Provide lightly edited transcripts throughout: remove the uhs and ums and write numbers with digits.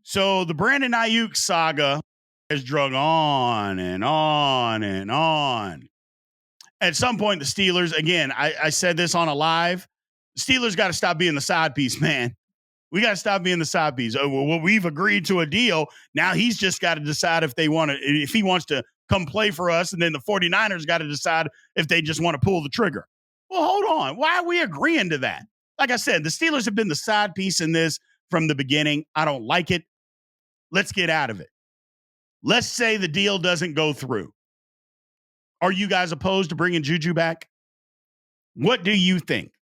So the Brandon Aiyuk saga has drug on and on and on. At some point, the Steelers, again, I said this on a live, Steelers got to stop being the side piece, man. We got to stop being the side piece. Well, we've agreed to a deal. Now he's just got to decide if he wants to come play for us, and then the 49ers got to decide if they just want to pull the trigger. Well, hold on. Why are we agreeing to that? Like I said, the Steelers have been the side piece in this from the beginning. I don't like it. Let's get out of it. Let's say the deal doesn't go through. Are you guys opposed to bringing JuJu back? What do you think?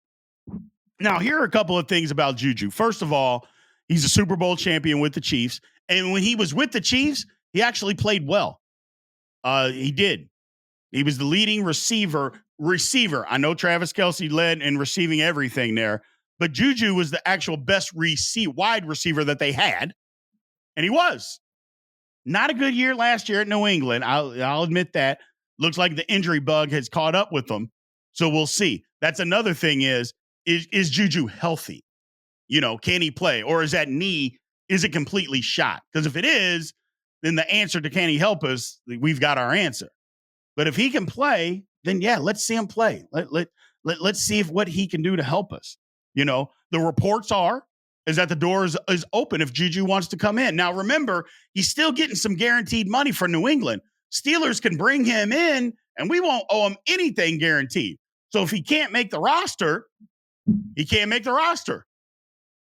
Now, here are a couple of things about JuJu. First of all, he's a Super Bowl champion with the Chiefs. And when he was with the Chiefs, he actually played well. He did. He was the leading receiver. I know Travis Kelce led in receiving everything there, but JuJu was the actual best wide receiver that they had. And he was. Not a good year last year at New England. I'll admit that. Looks like the injury bug has caught up with them. So we'll see. That's another thing is JuJu healthy? Can he play? Or is that knee, is it completely shot? Because if it is, then the answer to can he help us, we've got our answer. But if he can play, then yeah, let's see him play. Let's see what he can do to help us. The reports is that the door is open if JuJu wants to come in. Now, remember, he's still getting some guaranteed money from New England. Steelers can bring him in, and we won't owe him anything guaranteed. So if he can't make the roster, he can't make the roster.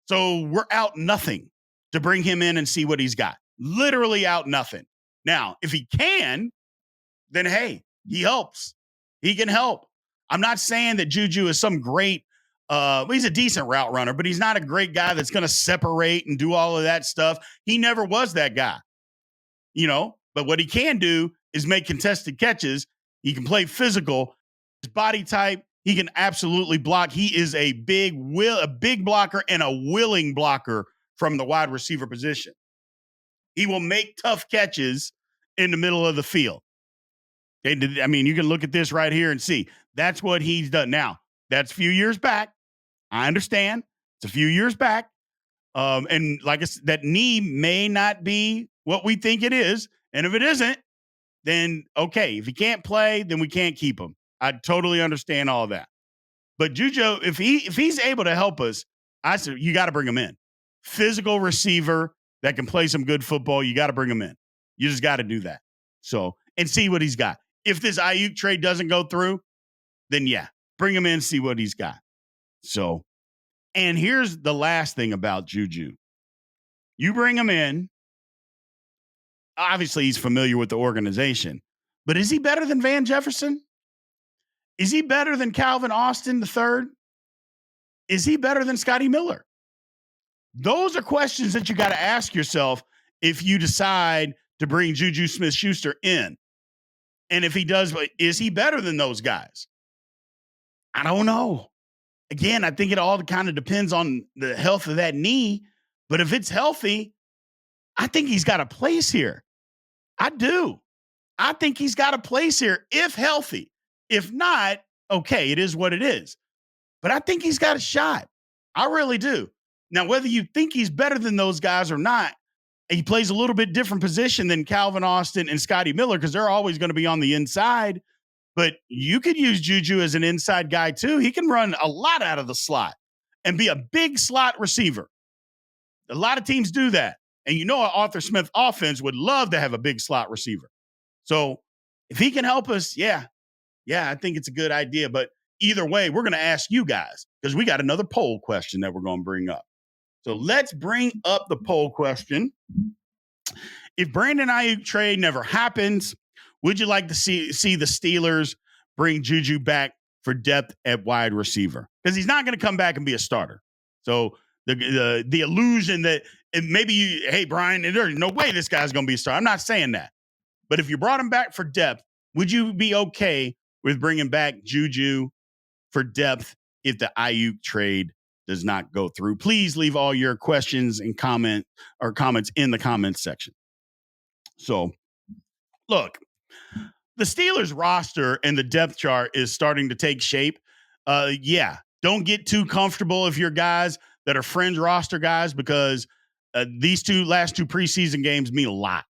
So we're out nothing to bring him in and see what he's got. Literally out nothing. Now, if he can, then hey, he helps. He can help. I'm not saying that JuJu is some great, he's a decent route runner, but he's not a great guy that's going to separate and do all of that stuff. He never was that guy, but what he can do is make contested catches. He can play physical. His body type, he can absolutely block. He is a big blocker and a willing blocker from the wide receiver position. He will make tough catches in the middle of the field. Okay, I mean, you can look at this right here and see that's what he's done. Now, that's a few years back. I understand. It's a few years back. And like I said, that knee may not be what we think it is. And if it isn't, then okay. If he can't play, then we can't keep him. I totally understand all of that. But JuJu, if he's able to help us, I said you got to bring him in. Physical receiver that can play some good football, you got to bring him in. You just got to do that. So, and see what he's got. If this Aiyuk trade doesn't go through, then yeah, bring him in, see what he's got. So, and here's the last thing about JuJu. You bring him in. Obviously, he's familiar with the organization. But is he better than Van Jefferson? Is he better than Calvin Austin III? Is he better than Scotty Miller? Those are questions that you got to ask yourself if you decide to bring JuJu Smith-Schuster in. And if he does, is he better than those guys? I don't know. Again, I think it all kind of depends on the health of that knee. But if it's healthy, I think he's got a place here. I do. I think he's got a place here if healthy. If not, okay, it is what it is. But I think he's got a shot. I really do. Now, whether you think he's better than those guys or not, he plays a little bit different position than Calvin Austin and Scotty Miller because they're always going to be on the inside. But you could use JuJu as an inside guy too. He can run a lot out of the slot and be a big slot receiver. A lot of teams do that. And an Arthur Smith offense would love to have a big slot receiver. So if he can help us, yeah, I think it's a good idea. But either way, we're going to ask you guys because we got another poll question that we're going to bring up. So let's bring up the poll question. If Brandon Aiyuk trade never happens, would you like to see the Steelers bring JuJu back for depth at wide receiver? Because he's not going to come back and be a starter. So the illusion that maybe hey, Brian, there's no way this guy's going to be a starter. I'm not saying that. But if you brought him back for depth, would you be okay with bringing back JuJu for depth if the Aiyuk trade does not go through? Please leave all your questions and comments in the comments section. So, look, the Steelers roster and the depth chart is starting to take shape. Don't get too comfortable if you're guys that are fringe roster guys because These last two preseason games mean a lot.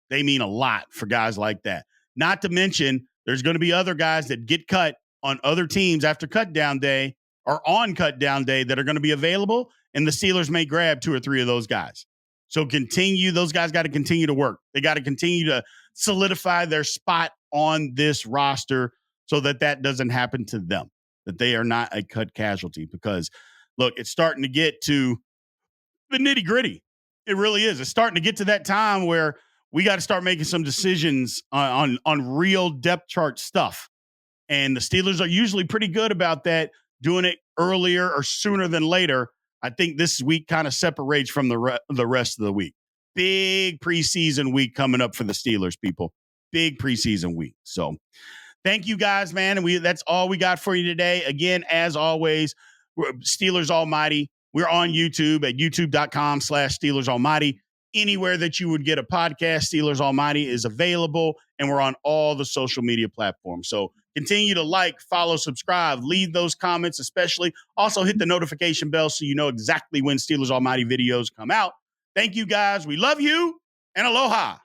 They mean a lot for guys like that. Not to mention, there's going to be other guys that get cut on other teams after cut down day or on cut down day that are going to be available, and the Steelers may grab 2 or 3 of those guys. So those guys got to continue to work. They got to continue to solidify their spot on this roster so that doesn't happen to them, that they are not a cut casualty. Because, look, it's starting to get to the nitty gritty. It really is. It's starting to get to that time where we got to start making some decisions on real depth chart stuff. And the Steelers are usually pretty good about that, doing it earlier or sooner than later. I think this week kind of separates from the rest of the week. Big preseason week coming up for the Steelers, people. Big preseason week. So thank you guys, man. And that's all we got for you today. Again, as always, Steelers Almighty. We're on YouTube at youtube.com/Steelers Almighty. Anywhere that you would get a podcast, Steelers Almighty is available, and we're on all the social media platforms. So continue to like, follow, subscribe, leave those comments, especially. Also hit the notification bell so you know exactly when Steelers Almighty videos come out. Thank you, guys. We love you, and aloha.